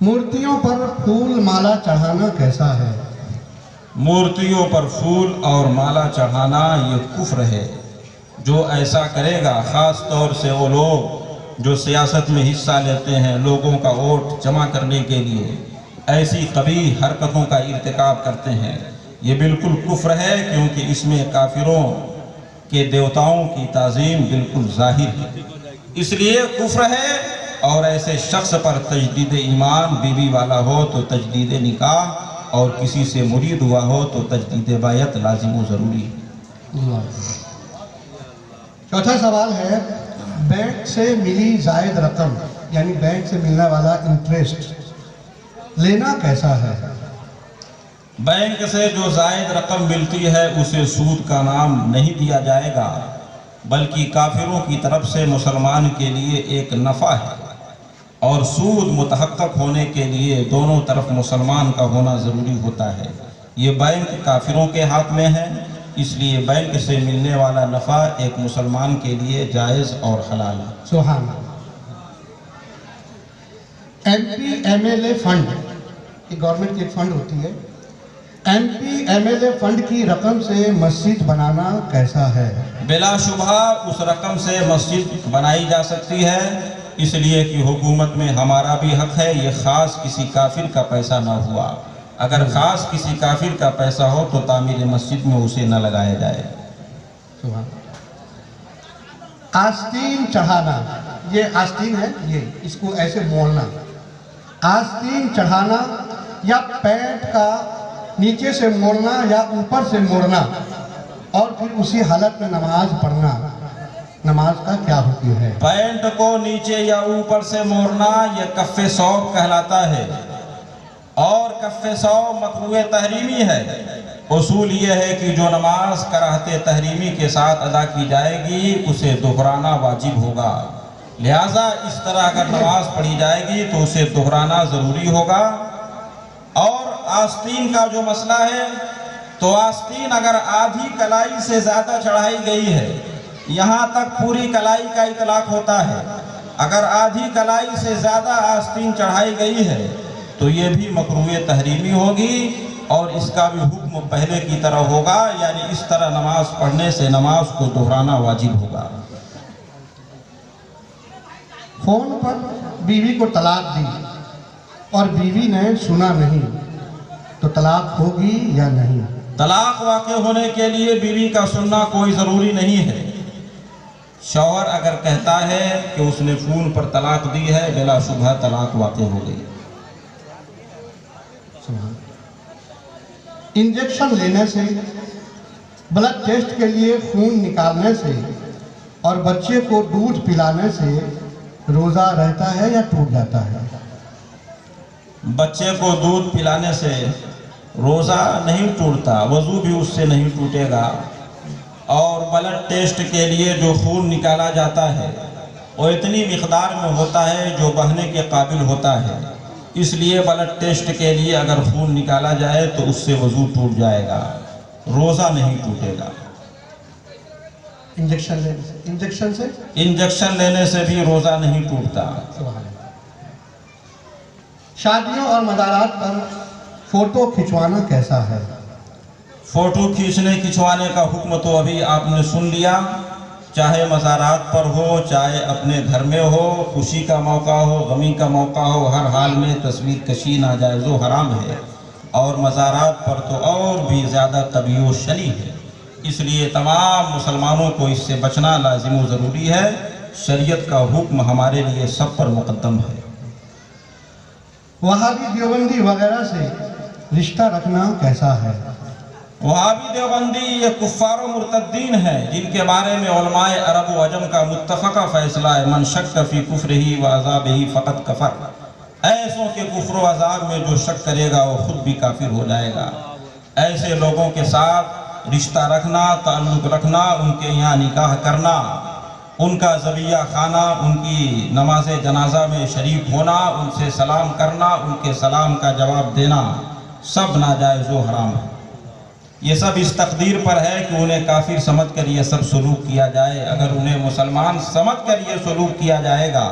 मूर्तियों पर फूल माला चढ़ाना कैसा है? मूर्तियों पर फूल और माला चढ़ाना ये कुफ्र है। जो ऐसा करेगा, ख़ास तौर से वो लोग जो सियासत में हिस्सा लेते हैं, लोगों का वोट जमा करने के लिए ऐसी कबीह हरकतों का इर्तिकाब करते हैं, ये बिल्कुल कुफ्र है, क्योंकि इसमें काफिरों के देवताओं की ताज़ीम बिल्कुल ज़ाहिर है, इसलिए कुफ्र है। और ऐसे शख्स पर तजदीद ईमान बीवी वाला हो तो तजदीद निकाह, और किसी से मुरीद हुआ हो तो तजदीद बायत लाजिम व ज़रूरी है। चौथा सवाल है, बैंक से मिली जायद रकम यानी बैंक से मिलने वाला इंटरेस्ट लेना कैसा है? बैंक से जो जायद रकम मिलती है उसे सूद का नाम नहीं दिया जाएगा, बल्कि काफिरों की तरफ से मुसलमान के लिए एक नफ़ा है, और सूद मुतहक्कक होने के लिए दोनों तरफ मुसलमान का होना ज़रूरी होता है। ये बैंक काफिरों के हाथ में है, इसलिए बैंक से मिलने वाला नफ़ा एक मुसलमान के लिए जायज़ और हलाल है। सुभान। MP-MLA फंड, ये गवर्नमेंट की एक फंड होती है, MP-MLA फंड की रकम से मस्जिद बनाना कैसा है? बिलाशुबहा उस रकम से मस्जिद बनाई जा सकती है, इसलिए कि हुकूमत में हमारा भी हक है। ये ख़ास किसी काफिर का पैसा ना हुआ। अगर ख़ास किसी काफिर का पैसा हो तो तामीर मस्जिद में उसे न लगाया जाए। सुभान। आस्तीन चढ़ाना, ये आस्तीन है, ये इसको ऐसे मोड़ना, आस्तीन चढ़ाना या पैंट का नीचे से मोड़ना या ऊपर से मोड़ना और फिर उसी हालत में नमाज पढ़ना, नमाज का क्या हुक्म है? पैंट को नीचे या ऊपर से मोड़ना यह कफ़े सौब कहलाता है, और कफ़े सौब मकरूह तहरीमी है। उसूल ये है कि जो नमाज कराहते तहरीमी के साथ अदा की जाएगी उसे दोहराना वाजिब होगा। लिहाजा इस तरह अगर नमाज पढ़ी जाएगी तो उसे दोहराना ज़रूरी होगा। और आस्तीन का जो मसला है, तो आस्तीन अगर आधी कलाई से ज़्यादा चढ़ाई गई है, यहाँ तक पूरी कलाई का इतलाक होता है, अगर आधी कलाई से ज़्यादा आस्तीन चढ़ाई गई है तो ये भी मकरूह तहरीमी होगी, और इसका भी हुक्म पहले की तरह होगा, यानी इस तरह नमाज पढ़ने से नमाज को दोहराना वाजिब होगा। फोन पर बीवी को तलाक दी और बीवी ने सुना नहीं तो तलाक होगी या नहीं? तलाक वाक़े होने के लिए बीवी का सुनना कोई ज़रूरी नहीं है। शौहर अगर कहता है कि उसने फ़ोन पर तलाक दी है, बिलाशुबहा तलाक वाक़े हो गई। इंजेक्शन लेने से, ब्लड टेस्ट के लिए खून निकालने से और बच्चे को दूध पिलाने से रोज़ा रहता है या टूट जाता है? बच्चे को दूध पिलाने से रोज़ा नहीं टूटता, वज़ू भी उससे नहीं टूटेगा। और ब्लड टेस्ट के लिए जो खून निकाला जाता है वो इतनी मिक़दार में होता है जो बहने के काबिल होता है, इसलिए ब्लड टेस्ट के लिए अगर खून निकाला जाए तो उससे वज़ू टूट जाएगा, रोज़ा नहीं टूटेगा। इंजेक्शन लेने से, इंजेक्शन लेने से भी रोज़ा नहीं टूटता। शादियों और मज़ारात पर फ़ोटो खिंचवाना कैसा है? फ़ोटो खिंचवाने का हुक्म तो अभी आपने सुन लिया। चाहे मज़ारात पर हो, चाहे अपने घर में हो, खुशी का मौका हो, गमी का मौका हो, हर हाल में तस्वीर कशी नाजायज़ व हराम है, और मज़ारात पर तो और भी ज़्यादा कबीह व शनी है। इसलिए तमाम मुसलमानों को इससे बचना लाजिम व ज़रूरी है। शरीयत का हुक्म हमारे लिए सब पर मुक़द्दम है। वहाबी देवबंदी वगैरह से रिश्ता रखना कैसा है? वहाबी देवबंदी ये कुफ़ार व मुर्तद्दीन हैं, जिनके बारे में उलमाए अरब व अजम का मुत्तफ़क़ा फ़ैसला है, मन शक्क फ़ी कुफ़्रिही व अज़ाबिही फ़क़द कफ़र। ऐसों के कुफ्र व अज़ाब में जो शक करेगा वो खुद भी काफिर हो जाएगा। ऐसे लोगों के साथ रिश्ता रखना, ताल्लुक़ रखना, उनके यहाँ निकाह करना, उनका ज़बिया खाना, उनकी नमाज जनाजा में शरीक होना, उनसे सलाम करना, उनके सलाम का जवाब देना, सब नाजायज़ व हराम है। ये सब इस तकदीर पर है कि उन्हें काफिर समझ कर ये सब सलूक किया जाए। अगर उन्हें मुसलमान समझ कर ये सलूक किया जाएगा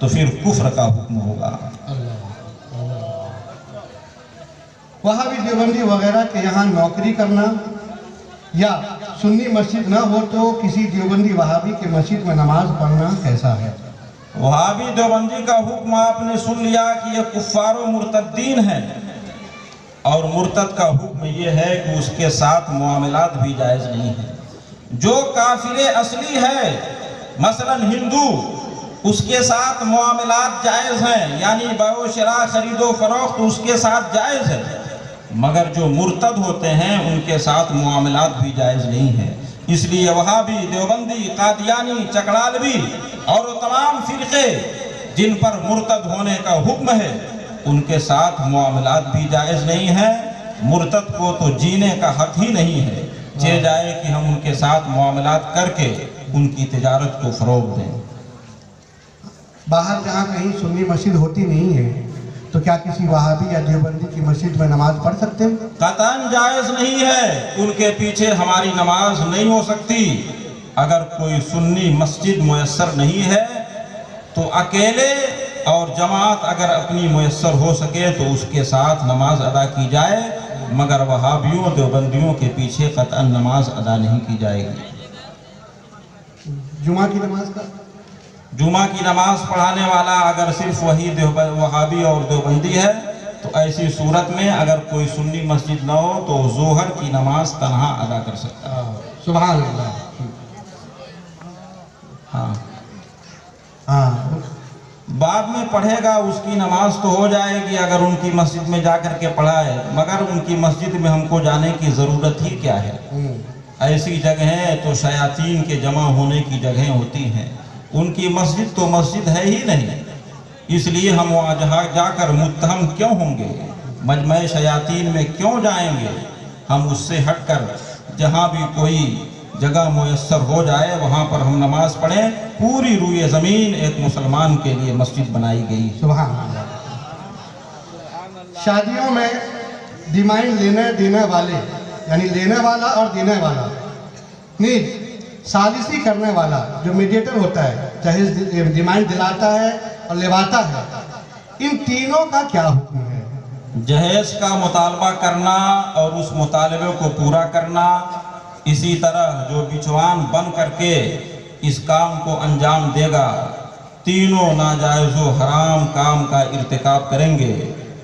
तो फिर कुफ्र का हुक्म होगा। वहाँ भी देवबंदी वगैरह के यहाँ नौकरी करना या सुन्नी मस्जिद न हो तो किसी देवबंदी वहाबी के मस्जिद में नमाज पढ़ना कैसा है? वहाबी देवबंदी का हुक्म आपने सुन लिया कि ये कुफ्फार व मुर्तद्दीन है, और मुर्तद का हुक्म ये है कि उसके साथ मुआमलात भी जायज़ नहीं है। जो काफिर असली है मसलन हिंदू, उसके साथ मुआमलात जायज़ हैं, यानी बयो शरा खरीदो फरोख्त उसके साथ जायज़ है, मगर जो मुर्तद होते हैं उनके साथ मुआमलात भी जायज़ नहीं है। इसलिए वहाबी, देवबंदी, कादियानी, चकड़ालवी और तमाम फिरके जिन पर मुर्तद होने का हुक्म है उनके साथ मुआमलात भी जायज़ नहीं है। मुर्तद को तो जीने का हक ही नहीं है, चाहे जाए कि हम उनके साथ मुआमलात करके उनकी तिजारत को फ़रोग़ दें। बाहर जहाँ कहीं सुन्नी मस्जिद होती नहीं है तो क्या किसी वहाबी या देवबंदी की मस्जिद में नमाज पढ़ सकते हैं? कतन जायज़ नहीं है, उनके पीछे हमारी नमाज नहीं हो सकती। अगर कोई सुन्नी मस्जिद मुयस्सर नहीं है तो अकेले और जमात अगर अपनी मुयस्सर हो सके तो उसके साथ नमाज अदा की जाए, मगर वहाबियों देवबंदियों के पीछे कतन नमाज अदा नहीं की जाएगी। जुमा की नमाज का? जुमा की नमाज पढ़ाने वाला अगर सिर्फ वही वहाबी और देवबंदी है तो ऐसी सूरत में अगर कोई सुन्नी मस्जिद न हो तो जोहर की नमाज तन्हा अदा कर सकता है। सुभान अल्लाह। हाँ, बाद में पढ़ेगा उसकी नमाज तो हो जाएगी अगर उनकी मस्जिद में जा कर के पढ़ाए, मगर उनकी मस्जिद में हमको जाने की ज़रूरत ही क्या है? ऐसी जगहें तो शयातीन के जमा होने की जगहें होती हैं, उनकी मस्जिद तो मस्जिद है ही नहीं, इसलिए हम वहाँ जहाँ जाकर मुत्तहम क्यों होंगे? मजमे शयातीन में क्यों जाएंगे? हम उससे हटकर जहाँ भी कोई जगह मुयस्सर हो जाए वहाँ पर हम नमाज पढ़ें। पूरी रूए ज़मीन एक मुसलमान के लिए मस्जिद बनाई गई। सुभान अल्लाह। शादियों में डिमांड लेने देने वाले, यानी लेने वाला और देने वाला नहीं, सालिसी करने वाला जो मीडिएटर होता है, चाहे डिमांड दिलाता है और लेवाता है, इन तीनों का क्या हुक्म है? जहेज का मुतालबा करना और उस मुतालबे को पूरा करना, इसी तरह जो बिचवान बन करके इस काम को अंजाम देगा, तीनों नाजायज़ व हराम काम का इर्तिकाब करेंगे,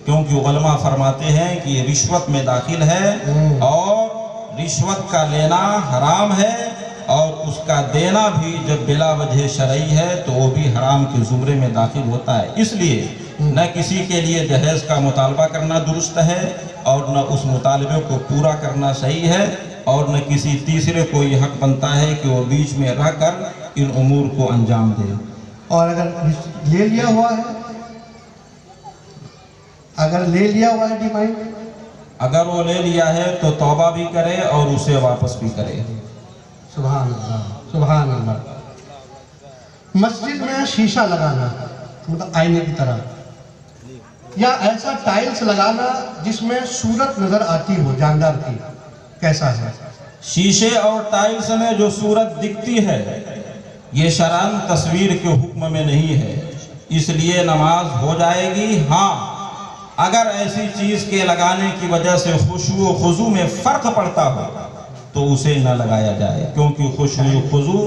क्योंकि उलमा फरमाते हैं कि ये रिश्वत में दाखिल है और रिश्वत का लेना हराम है और उसका देना भी जब बिला वजह शरई है तो वो भी हराम के ज़ुमरे में दाखिल होता है। इसलिए न किसी के लिए जहेज़ का मुतालबा करना दुरुस्त है और न उस मुतालबे को पूरा करना सही है, और न किसी तीसरे को ये हक बनता है कि वो बीच में रह कर इन उमूर को अंजाम दे। और अगर ले लिया हुआ है, अगर ले लिया हुआ है डिमांड, अगर वो ले लिया है तो तौबा भी करे और उसे वापस भी करे। सुभान अल्लाह, सुभान अल्लाह। मस्जिद में शीशा लगाना, मतलब आईने की तरह, या ऐसा टाइल्स लगाना जिसमें सूरत नजर आती हो जानदार की, कैसा है? शीशे और टाइल्स में जो सूरत दिखती है ये शरअन तस्वीर के हुक्म में नहीं है, इसलिए नमाज हो जाएगी। हाँ, अगर ऐसी चीज़ के लगाने की वजह से खुशू व खुजू में फ़र्क पड़ता हो तो उसे न लगाया जाए, क्योंकि खुशू व खुजू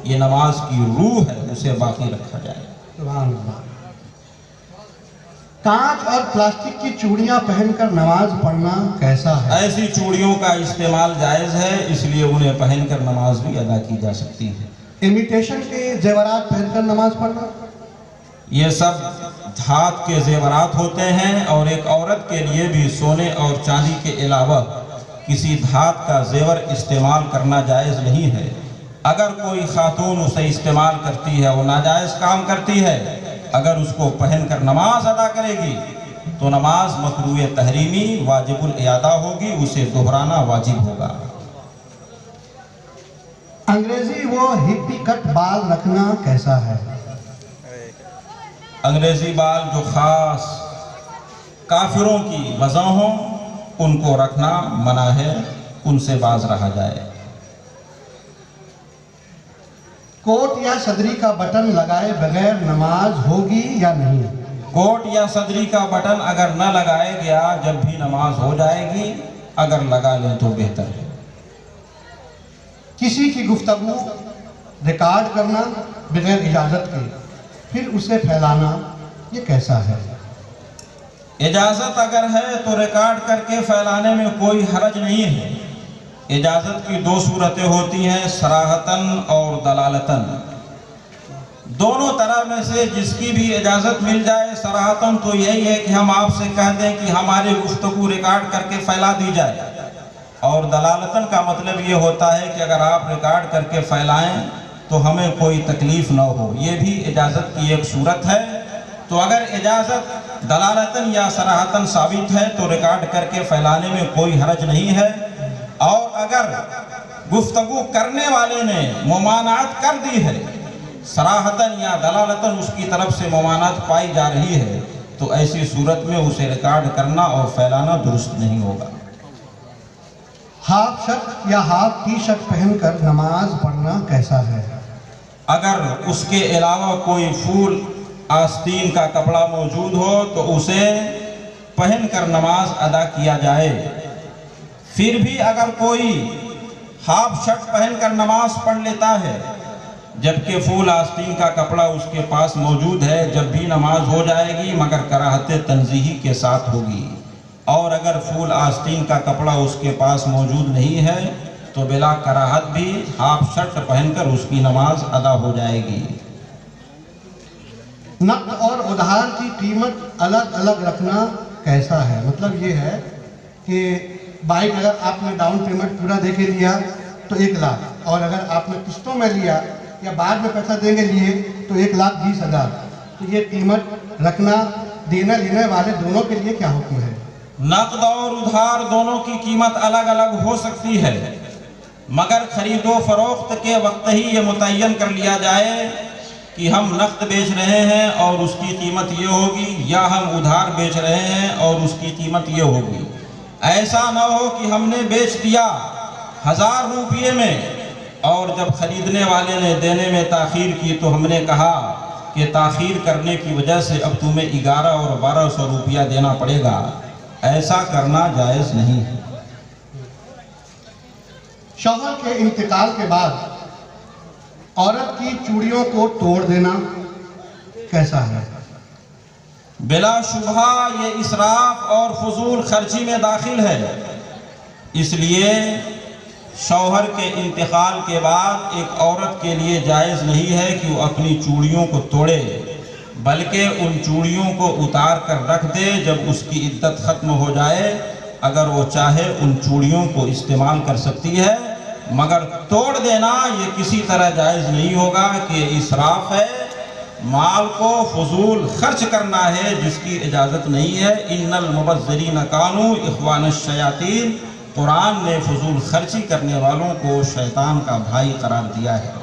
ये नमाज की रूह है, उसे बाकी रखा जाए। सुभान अल्लाह। कांच और प्लास्टिक की चूड़ियां पहनकर नमाज पढ़ना कैसा है? ऐसी चूड़ियों का इस्तेमाल जायज़ है, इसलिए उन्हें पहनकर नमाज भी अदा की जा सकती है। इमिटेशन के जेवरात पहनकर नमाज पढ़ना, ये सब धात के जेवरात होते हैं और एक औरत के लिए भी सोने और चांदी के अलावा किसी धात का जेवर इस्तेमाल करना जायज़ नहीं है। अगर कोई खातून उसे इस्तेमाल करती है वो नाजायज़ काम करती है। अगर उसको पहनकर नमाज अदा करेगी तो नमाज मकरूह तहरीमी वाजिबुल इयादा होगी, उसे दोहराना वाजिब होगा। अंग्रेजी वो हिप्पी कट बाल रखना कैसा है? अंग्रेजी बाल जो ख़ास काफिरों की वज़ा हों उनको रखना मना है, उनसे बाज रहा जाए। कोट या सदरी का बटन लगाए बगैर नमाज होगी या नहीं? कोट या सदरी का बटन अगर न लगाया गया जब भी नमाज हो जाएगी, अगर लगा लें तो बेहतर है। किसी की गुफ्तगू रिकॉर्ड करना बगैर इजाज़त के फिर उसे फैलाना, ये कैसा है? इजाज़त अगर है तो रिकॉर्ड करके फैलाने में कोई हरज नहीं है। इजाज़त की दो सूरतें होती हैं, सराहतन और दलालतन। दोनों तरह में से जिसकी भी इजाज़त मिल जाए, सराहतन तो यही है कि हम आपसे कह दें कि हमारी गुफ्तगू रिकॉर्ड करके फैला दी जाए, और दलालतन का मतलब ये होता है कि अगर आप रिकॉर्ड करके फैलाएं तो हमें कोई तकलीफ़ न हो। ये भी इजाज़त की एक सूरत है। तो अगर इजाज़त दलालतन या सराहतन साबित है तो रिकॉर्ड करके फैलाने में कोई हरज नहीं है। और अगर गुफ्तगू करने वाले ने मुमानात कर दी है, सराहतन या दलालतन उसकी तरफ से मुमानात पाई जा रही है, तो ऐसी सूरत में उसे रिकॉर्ड करना और फैलाना दुरुस्त नहीं होगा। हाफ शर्ट या हाफ टी शर्ट पहनकर नमाज पढ़ना कैसा है? अगर उसके अलावा कोई फूल आस्तीन का कपड़ा मौजूद हो तो उसे पहनकर नमाज अदा किया जाए। फिर भी अगर कोई हाफ शर्ट पहनकर नमाज पढ़ लेता है जबकि फूल आस्तीन का कपड़ा उसके पास मौजूद है, जब भी नमाज हो जाएगी मगर कराहत तंज़ीही के साथ होगी। और अगर फूल आस्तीन का कपड़ा उसके पास मौजूद नहीं है तो बिला कराहत भी हाफ शर्ट पहनकर उसकी नमाज अदा हो जाएगी। नक़द और उधार की कीमत अलग अलग रखना कैसा है? मतलब ये है कि बाइक अगर आपने डाउन पेमेंट पूरा दे के लिया तो 1 लाख, और अगर आपने किस्तों में लिया या बाद में पैसा देंगे लिए तो 1,20,000। तो ये कीमत रखना देने लेने वाले दोनों के लिए क्या हुक्म है? नक़द और उधार दोनों की कीमत अलग अलग हो सकती है, मगर खरीदो फरोख्त के वक्त ही ये मुतय्यन कर लिया जाए कि हम नक़द बेच रहे हैं और उसकी कीमत ये होगी, या हम उधार बेच रहे हैं और उसकी कीमत ये होगी। ऐसा न हो कि हमने बेच दिया 1000 रुपये में और जब खरीदने वाले ने देने में ताख़ीर की तो हमने कहा कि ताख़ीर करने की वजह से अब तुम्हें 11 और 1200 रुपया देना पड़ेगा। ऐसा करना जायज़ नहीं है। शौहर के इंतकाल के बाद औरत की चूड़ियों को तोड़ देना कैसा है? बिला शुबहा ये इसराफ और फजूल खर्ची में दाखिल है। इसलिए शौहर के इंतकाल के बाद एक औरत के लिए जायज़ नहीं है कि वो अपनी चूड़ियों को तोड़े, बल्कि उन चूड़ियों को उतार कर रख दे। जब उसकी इद्दत ख़त्म हो जाए, अगर वो चाहे उन चूड़ियों को इस्तेमाल कर सकती है, मगर तोड़ देना ये किसी तरह जायज़ नहीं होगा कि इसराफ है, माल को फजूल खर्च करना है जिसकी इजाज़त नहीं है। इन्नल मुबज़्ज़िरीन कानू इख्वानश शयातीन, कुरान ने फजूल खर्ची करने वालों को शैतान का भाई करार दिया है।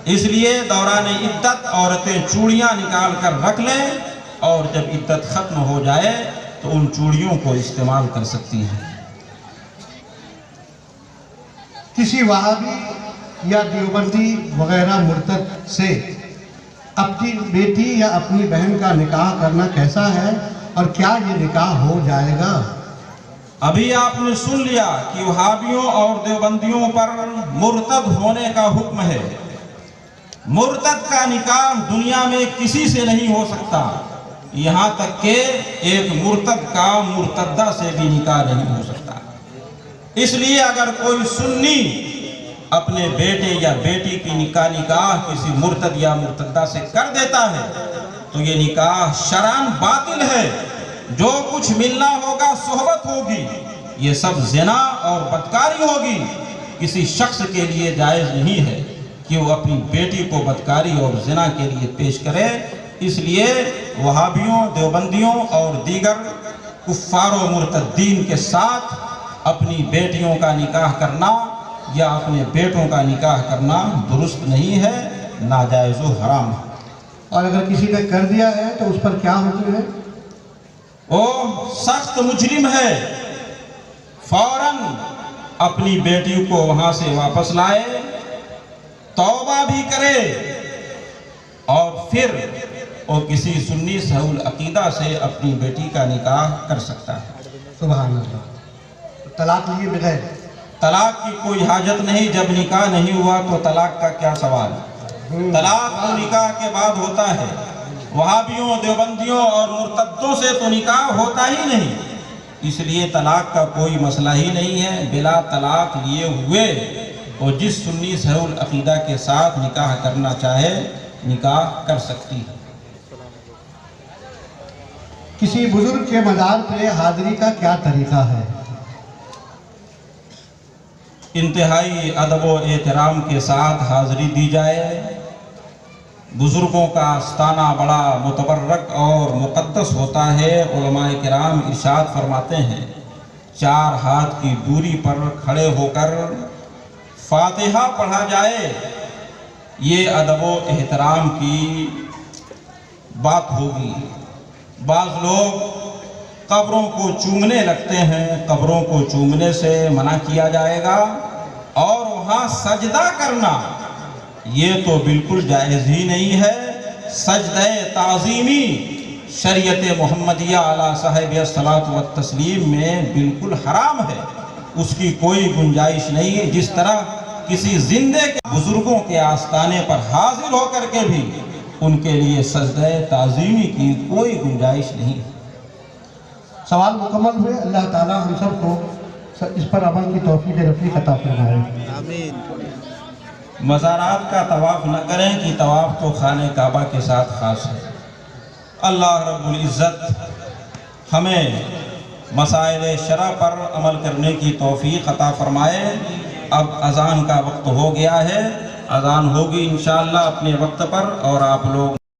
इसलिए दौरान इद्दत औरतें चूड़ियाँ निकाल कर रख लें और जब इद्दत ख़त्म हो जाए तो उन चूड़ियों को इस्तेमाल कर सकती हैं। किसी वहाबी या देवबंदी वगैरह मुर्तद से अपनी बेटी या अपनी बहन का निकाह करना कैसा है और क्या ये निकाह हो जाएगा? अभी आपने सुन लिया कि वहाबियों और देवबंदियों पर मुर्तद होने का हुक्म है। मुर्तद का निकाह दुनिया में किसी से नहीं हो सकता, यहाँ तक कि एक मुर्तद का मुर्तदा से भी निकाह नहीं हो सकता। इसलिए अगर कोई सुन्नी अपने बेटे या बेटी की निकाह किसी मुर्तद या मुर्तदा से कर देता है तो ये निकाह शरअन बातिल है। जो कुछ मिलना होगा सोहबत होगी, ये सब ज़िना और बदकारी होगी। किसी शख्स के लिए जायज़ नहीं है कि वो अपनी बेटी को बदकारी और ज़िना के लिए पेश करे। इसलिए वहाबियों, देवबंदियों और दीगर कुफ्फार व मुर्तद्दीन के साथ अपनी बेटियों का निकाह करना या अपने बेटों का निकाह करना दुरुस्त नहीं है, नाजायज़ व हराम है। और अगर किसी ने कर दिया है तो उस पर क्या हुक्म है? वो सख्त मुजरिम है, फौरन अपनी बेटी को वहां से वापस लाए, तौबा भी करे और फिर وہ کسی سنی صحیح العقیدہ سے اپنی بیٹی کا نکاح کر سکتا ہے۔ سبحان اللہ۔ طلاق لیے بغیر طلاق کی کوئی حاجت نہیں، جب نکاح نہیں ہوا تو طلاق کا کیا سوال؟ طلاق تو نکاح کے بعد ہوتا ہے۔ وہابیوں، دیوبندیوں اور مرتدوں سے تو نکاح ہوتا ہی نہیں، اس لیے طلاق کا کوئی مسئلہ ہی نہیں ہے۔ بلا طلاق لیے ہوئے اور جس سنی صحیح العقیدہ کے ساتھ نکاح کرنا چاہے نکاح کر سکتی ہے۔ کسی بزرگ کے مزار پہ حاضری کا کیا طریقہ ہے؟ انتہائی ادب و احترام کے ساتھ حاضری دی جائے۔ بزرگوں کا آستانہ بڑا متبرک اور مقدس ہوتا ہے۔ علماء کرام ارشاد فرماتے ہیں 4 ہاتھ کی دوری پر کھڑے ہو کر فاتحہ پڑھا جائے، یہ ادب و احترام کی بات ہوگی۔ بعض لوگ قبروں کو چومنے لگتے ہیں، قبروں کو چومنے سے منع کیا جائے گا، اور وہاں سجدہ کرنا یہ تو بالکل جائز ہی نہیں ہے۔ سجدہ تعظیمی شریعت محمدیہ علی صاحب الصلاۃ والتسلیم میں بالکل حرام ہے، اس کی کوئی گنجائش نہیں ہے۔ جس طرح کسی زندے کے بزرگوں کے آستانے پر حاضر ہو کر کے بھی ان کے لیے سجدہ تعظیمی کی کوئی گنجائش نہیں ہے۔ سوال مکمل ہوئے۔ اللہ تعالی ہم سب کو اس پر عمل کی توفیق رفیق عطا فرمائے۔ آمین۔ مزارات کا طواف نہ کریں کہ طواف تو خانہ کعبہ کے ساتھ خاص ہے۔ اللہ رب العزت ہمیں مسائل شرع پر عمل کرنے کی توفیق عطا فرمائے۔ اب اذان کا وقت ہو گیا ہے، اذان ہوگی انشاءاللہ اپنے وقت پر، اور آپ لوگ